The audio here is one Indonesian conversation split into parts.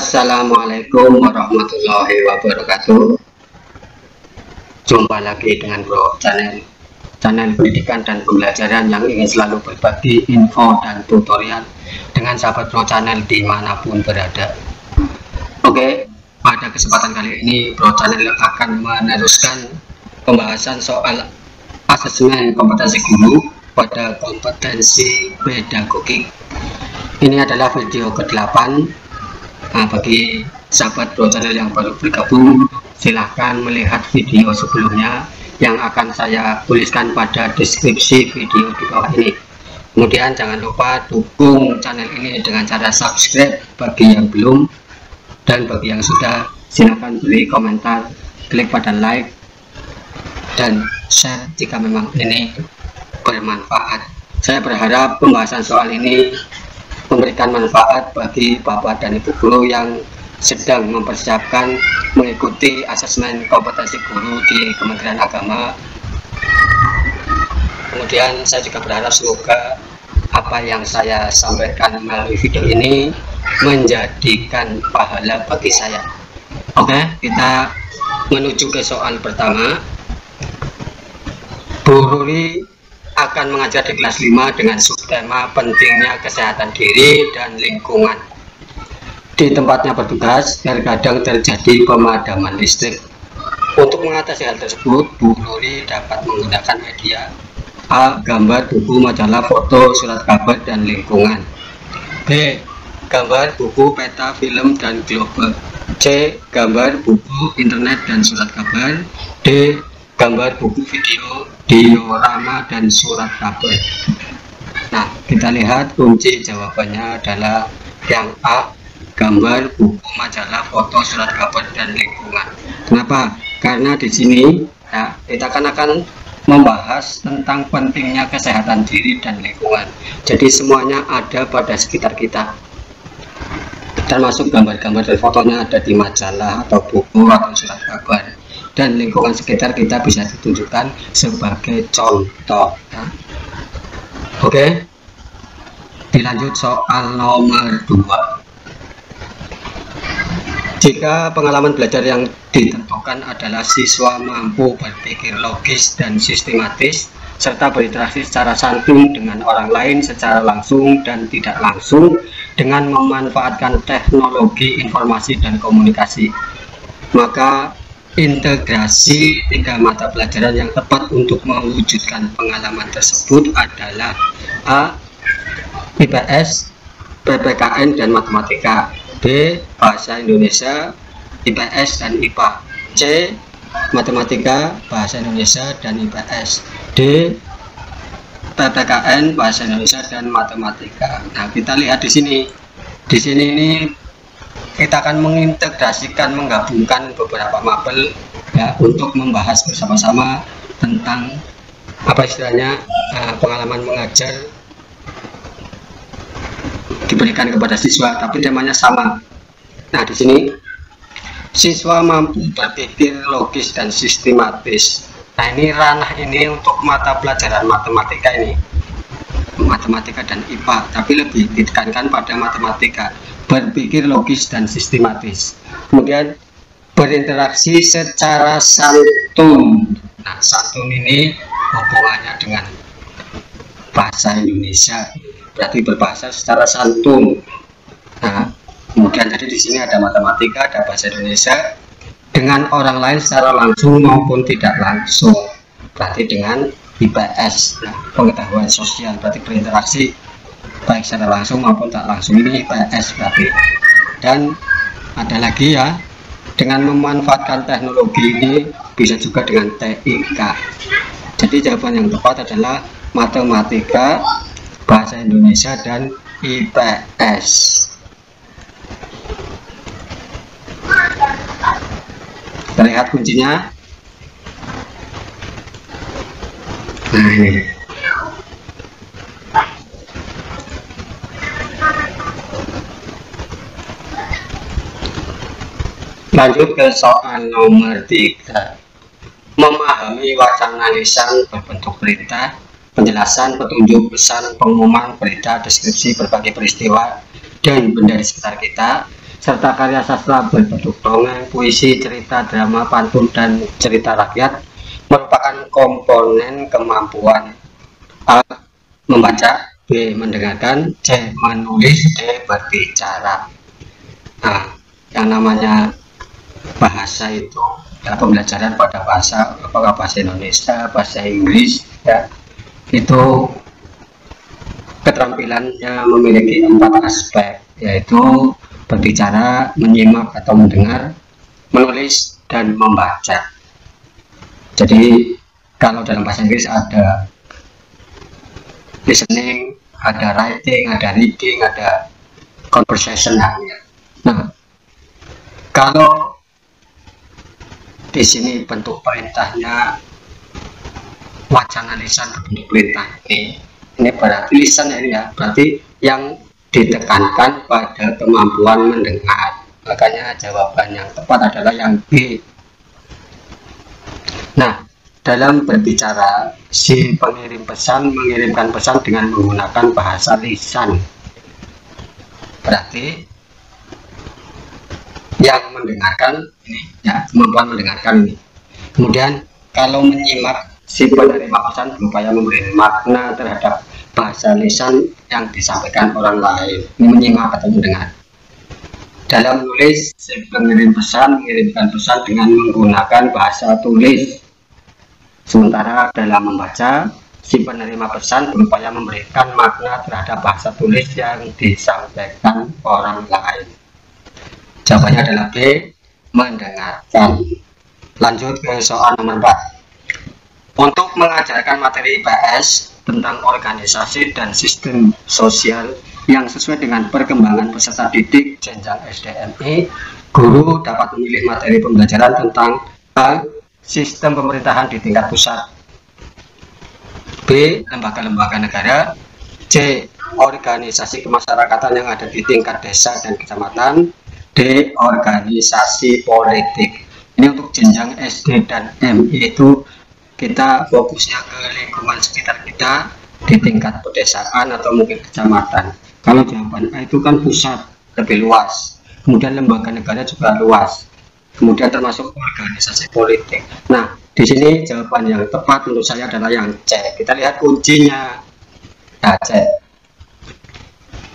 Assalamualaikum warahmatullahi wabarakatuh. Jumpa lagi dengan Bro channel pendidikan dan pembelajaran yang ingin selalu berbagi info dan tutorial dengan sahabat Bro channel dimanapun berada. Oke, pada kesempatan kali ini Bro channel akan meneruskan pembahasan soal asesmen kompetensi guru pada kompetensi pedagogik. Ini adalah video ke-8. Bagi sahabat Bro channel yang baru bergabung, silahkan melihat video sebelumnya yang akan saya tuliskan pada deskripsi video di bawah ini. Kemudian jangan lupa dukung channel ini dengan cara subscribe bagi yang belum, dan bagi yang sudah silahkan beri komentar, klik pada like dan share jika memang ini bermanfaat. Saya berharap pembahasan soal ini memberikan manfaat bagi Bapak dan Ibu guru yang sedang mempersiapkan mengikuti asesmen kompetensi guru di Kementerian Agama. Kemudian saya juga berharap semoga apa yang saya sampaikan melalui video ini menjadikan pahala bagi saya. Oke, kita menuju ke soal pertama. Bu Ruri akan mengajar di kelas 5 dengan subtema pentingnya kesehatan diri dan lingkungan. Di tempatnya bertugas, terkadang terjadi pemadaman listrik. Untuk mengatasi hal tersebut, Bu Ruri dapat menggunakan media: A. Gambar, buku, majalah, foto, surat kabar, dan lingkungan. B. Gambar, buku, peta, film, dan globe. C. Gambar, buku, internet, dan surat kabar. D. Gambar, buku, video, diorama, dan surat kabar. Nah, kita lihat kunci jawabannya adalah yang A. Gambar, buku, majalah, foto, surat kabar, dan lingkungan. Kenapa? Karena di sini ya, kita akan membahas tentang pentingnya kesehatan diri dan lingkungan. Jadi semuanya ada pada sekitar kita, termasuk gambar-gambar dan fotonya ada di majalah atau buku atau surat kabar. Dan lingkungan sekitar kita bisa ditunjukkan sebagai contoh ya. Oke, dilanjut soal nomor 2. Jika pengalaman belajar yang ditentukan adalah siswa mampu berpikir logis dan sistematis serta berinteraksi secara santun dengan orang lain secara langsung dan tidak langsung dengan memanfaatkan teknologi informasi dan komunikasi, maka integrasi 3 mata pelajaran yang tepat untuk mewujudkan pengalaman tersebut adalah A. IPS, PPKN, dan matematika. B. Bahasa Indonesia, IPS, dan IPA. C. Matematika, Bahasa Indonesia, dan IPS. D. PPKN, Bahasa Indonesia, dan matematika. Nah, kita lihat di sini. Di sini ini kita akan mengintegrasikan, menggabungkan beberapa mapel ya, untuk membahas bersama-sama tentang apa istilahnya pengalaman mengajar diberikan kepada siswa, tapi temanya sama. Nah, di sini siswa mampu berpikir logis dan sistematis. Nah, ini ranah ini untuk mata pelajaran matematika ini, matematika dan IPA, tapi lebih ditekankan pada matematika. Berpikir logis dan sistematis, kemudian berinteraksi secara santun. Nah, santun ini hubungannya dengan bahasa Indonesia, berarti berbahasa secara santun. Nah, kemudian tadi di sini ada matematika, ada bahasa Indonesia, dengan orang lain secara langsung maupun tidak langsung, berarti dengan IPS. Nah, pengetahuan sosial, berarti berinteraksi baik secara langsung maupun tak langsung, ini IPS berarti. Dan ada lagi ya, dengan memanfaatkan teknologi ini bisa juga dengan TIK. Jadi jawaban yang tepat adalah matematika, bahasa Indonesia, dan IPS. Kita lihat kuncinya. Nah, ini. Lanjut ke soal nomor 3. Memahami wacana lisan berbentuk perintah, penjelasan, petunjuk, pesan, pengumuman, berita, deskripsi berbagai peristiwa dan benda di sekitar kita serta karya sastra berbentuk dongeng, puisi, cerita, drama, pantun, dan cerita rakyat merupakan komponen kemampuan A. Membaca, B. Mendengarkan, C. Menulis, D. Berbicara. Nah, yang namanya bahasa itu ya, pembelajaran pada bahasa, apakah bahasa Indonesia, bahasa Inggris ya, itu keterampilannya memiliki 4 aspek, yaitu berbicara, menyimak atau mendengar, menulis, dan membaca. Jadi kalau dalam bahasa Inggris ada listening, ada writing, ada reading, ada conversation. Nah, kalau di sini bentuk perintahnya wacana lisan berbentuk perintah, ini berarti lisan ya, berarti yang ditekankan pada kemampuan mendengar. Makanya jawaban yang tepat adalah yang B. Nah, dalam berbicara, si pengirim pesan mengirimkan pesan dengan menggunakan bahasa lisan. Berarti yang mendengarkan ini ya, kemampuan mendengarkan ini. Kemudian kalau menyimak, si penerima pesan berupaya memberi makna terhadap bahasa lisan yang disampaikan orang lain. Ini menyimak atau mendengar. Dalam menulis, si pengirim pesan mengirimkan pesan dengan menggunakan bahasa tulis. Sementara dalam membaca, si penerima pesan berupaya memberikan makna terhadap bahasa tulis yang disampaikan orang lain. Jawabannya adalah B. Mendengarkan. Lanjut ke soal nomor 4. Untuk mengajarkan materi IPS tentang organisasi dan sistem sosial yang sesuai dengan perkembangan peserta didik jenjang SDMI, guru dapat memilih materi pembelajaran tentang A. Sistem pemerintahan di tingkat pusat, B. Lembaga-lembaga negara, C. Organisasi kemasyarakatan yang ada di tingkat desa dan kecamatan, D. Organisasi politik. Ini untuk jenjang SD dan MI itu kita fokusnya ke lingkungan sekitar kita di tingkat pedesaan atau mungkin kecamatan. Kalau jawaban A itu kan pusat, lebih luas. Kemudian lembaga negara juga luas. Kemudian termasuk organisasi politik. Nah, di sini jawaban yang tepat menurut saya adalah yang C. Kita lihat kuncinya. Nah, C.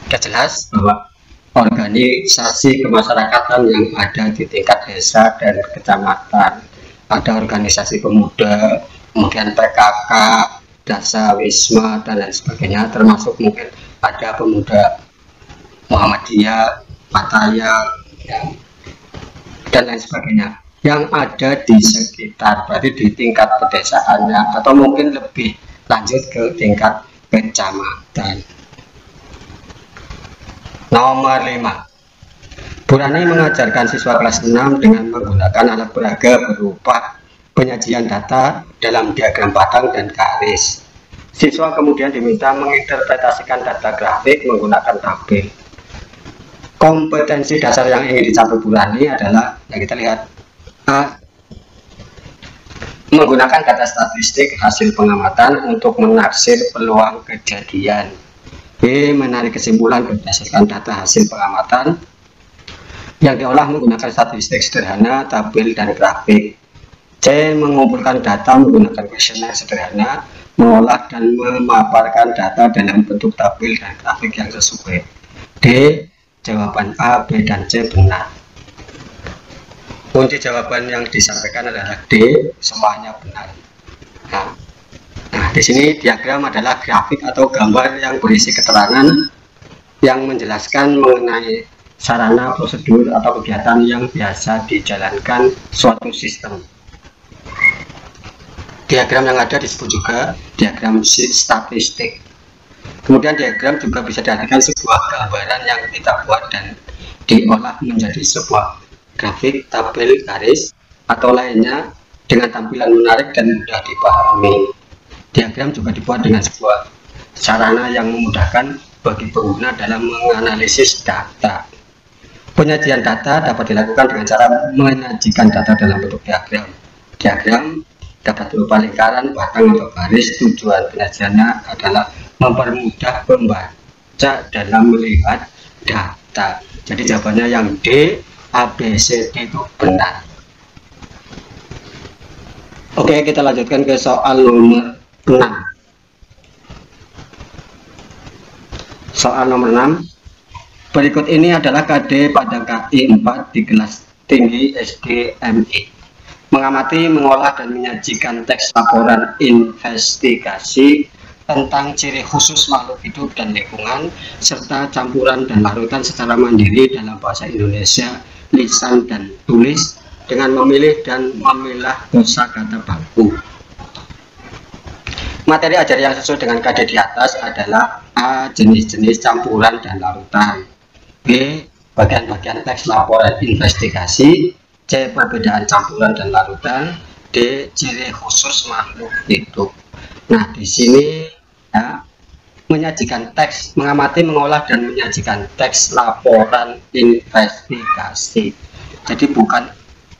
Sudah jelas bahwa organisasi kemasyarakatan yang ada di tingkat desa dan kecamatan, ada organisasi pemuda, kemudian PKK, Dasa Wisma, dan lain sebagainya, termasuk mungkin ada pemuda Muhammadiyah, Pataya, ya, dan lain sebagainya yang ada di sekitar, berarti di tingkat pedesaannya, atau mungkin lebih lanjut ke tingkat kecamatan. Nomor 5. Bu Rani mengajarkan siswa kelas 6 dengan menggunakan alat peraga berupa penyajian data dalam diagram batang dan garis. Siswa kemudian diminta menginterpretasikan data grafik menggunakan tabel. Kompetensi dasar yang ingin dicapai Bu Rani adalah, yang kita lihat, A. Menggunakan data statistik hasil pengamatan untuk menaksir peluang kejadian. B. Menarik kesimpulan berdasarkan data hasil pengamatan yang diolah menggunakan statistik sederhana, tabel, dan grafik. C. Mengumpulkan data menggunakan kuesioner sederhana, mengolah dan memaparkan data dalam bentuk tabel dan grafik yang sesuai. D. Jawaban A, B, dan C benar. Kunci jawaban yang disampaikan adalah D, semuanya benar. Nah, di sini diagram adalah grafik atau gambar yang berisi keterangan yang menjelaskan mengenai sarana, prosedur, atau kegiatan yang biasa dijalankan suatu sistem. Diagram yang ada disebut juga diagram statistik. Kemudian diagram juga bisa diartikan sebuah gambaran yang kita buat dan diolah menjadi sebuah grafik, tabel, garis, atau lainnya dengan tampilan menarik dan mudah dipahami. Diagram juga dibuat dengan sebuah sarana yang memudahkan bagi pengguna dalam menganalisis data. Penyajian data dapat dilakukan dengan cara menyajikan data dalam bentuk diagram. Diagram dapat berupa lingkaran, batang, atau garis. Tujuan penyajiannya adalah mempermudah pembaca dalam melihat data. Jadi jawabannya yang D, A, B, C, D itu benar. Oke, kita lanjutkan ke soal nomor 6. Soal nomor 6. Berikut ini adalah KD pada KI 4 di kelas tinggi SD MI. Mengamati, mengolah, dan menyajikan teks laporan investigasi tentang ciri khusus makhluk hidup dan lingkungan, serta campuran dan larutan secara mandiri dalam bahasa Indonesia, lisan dan tulis, dengan memilih dan memilah kosakata baku. Materi ajar yang sesuai dengan KD di atas adalah A. Jenis-jenis campuran dan larutan, B. Bagian-bagian teks laporan investigasi, C. Perbedaan campuran dan larutan, D. Ciri khusus makhluk hidup. Nah, di sini ya, menyajikan teks, mengamati, mengolah, dan menyajikan teks laporan investigasi. Jadi bukan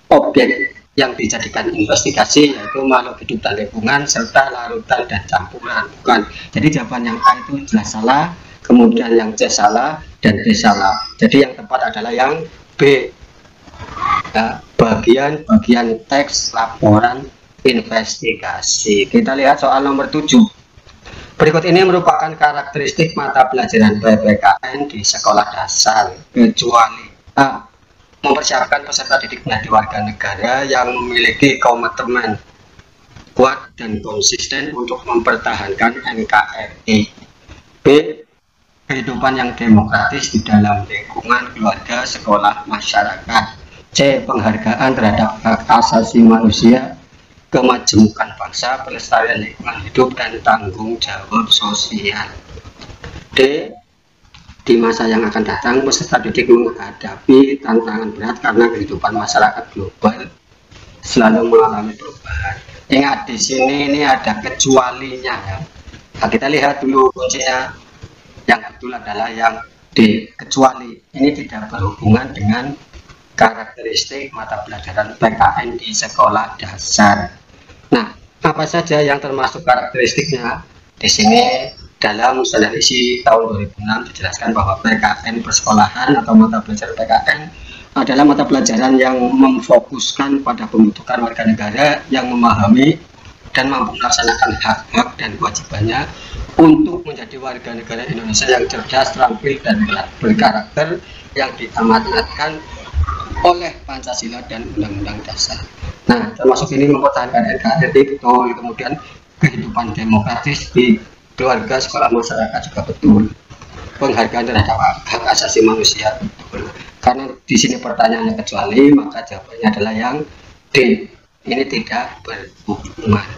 objek yang dijadikan investigasi, yaitu makhluk hidup dan lingkungan serta larutan dan campuran, bukan. Jadi jawaban yang A itu jelas salah, kemudian yang C salah, dan D salah. Jadi yang tepat adalah yang B, ya, bagian-bagian teks laporan investigasi. Kita lihat soal nomor 7. Berikut ini merupakan karakteristik mata pelajaran PPKN di sekolah dasar, kecuali A. Mempersiapkan peserta didik menjadi warga negara yang memiliki komitmen kuat dan konsisten untuk mempertahankan NKRI. B. Kehidupan yang demokratis di dalam lingkungan keluarga, sekolah, masyarakat. C. Penghargaan terhadap hak asasi manusia, kemajemukan bangsa, pelestarian lingkungan hidup, dan tanggung jawab sosial. D. Di masa yang akan datang, peserta didik menghadapi tantangan berat karena kehidupan masyarakat global selalu mengalami perubahan. Ingat, di sini ini ada kecualinya ya. Nah, kita lihat dulu kuncinya. Yang betul adalah yang D, kecuali. Ini tidak berhubungan dengan karakteristik mata pelajaran PKN di sekolah dasar. Nah, apa saja yang termasuk karakteristiknya? Di sini dalam standar isi tahun 2006 dijelaskan bahwa PKN persekolahan atau mata pelajaran PKN adalah mata pelajaran yang memfokuskan pada pembentukan warga negara yang memahami dan mampu melaksanakan hak-hak dan kewajibannya untuk menjadi warga negara Indonesia yang cerdas, terampil, dan berkarakter yang diamanatkan oleh Pancasila dan Undang-Undang Dasar. Nah, termasuk ini mempertahankan NKRI betul, kemudian kehidupan demokratis di keluarga, sekolah, masyarakat juga betul. Penghargaan terhadap hak asasi manusia betul. Karena di sini pertanyaannya kecuali, maka jawabannya adalah yang D. Ini tidak berhubungan.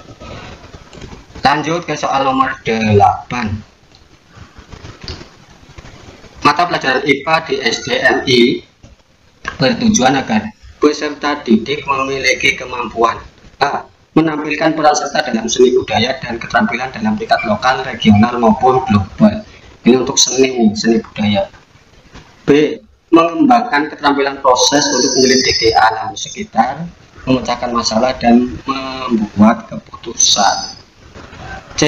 Lanjut ke soal nomor 8. Mata pelajaran IPA di SDMI bertujuan agar peserta didik memiliki kemampuan A. Menampilkan peran serta dalam seni budaya dan keterampilan dalam tingkat lokal, regional maupun global. Ini untuk seni budaya. B. Mengembangkan keterampilan proses untuk menyelidiki alam sekitar, memecahkan masalah, dan membuat keputusan. C.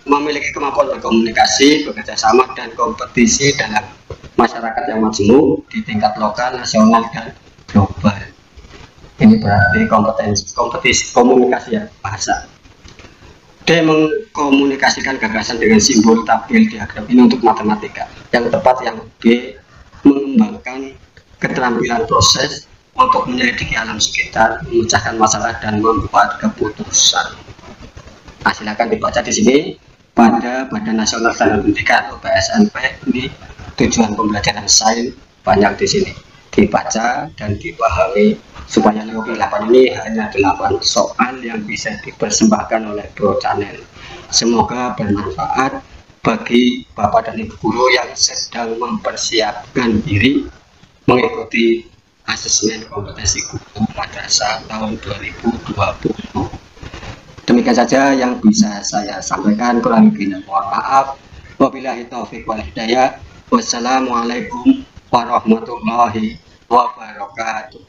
Memiliki kemampuan berkomunikasi, bekerja sama, dan kompetisi dalam masyarakat yang majemuk di tingkat lokal, nasional, dan global. Ini berarti kompetisi komunikasi ya, bahasa. D. Mengkomunikasikan gagasan dengan simbol, tabel, diagram. Ini untuk matematika. Yang tepat yang B. Mengembangkan keterampilan proses untuk menyelidiki alam sekitar, memecahkan masalah, dan membuat keputusan. Nah, silakan dibaca di sini pada Badan Nasional Standar Pendidikan atau BSNP. Ini tujuan pembelajaran sains banyak di sini. Dibaca dan dipahami supaya lebih 8 ini hanya 8 soal yang bisa dipersembahkan oleh Pro Channel. Semoga bermanfaat bagi Bapak dan Ibu guru yang sedang mempersiapkan diri mengikuti asesmen kompetensi guru madrasah tahun 2020. Demikian saja yang bisa saya sampaikan, kurang lebihnya mohon maaf. Wabillahi taufiq wal hidayah. Wassalamualaikum warahmatullahi wabarakatuh.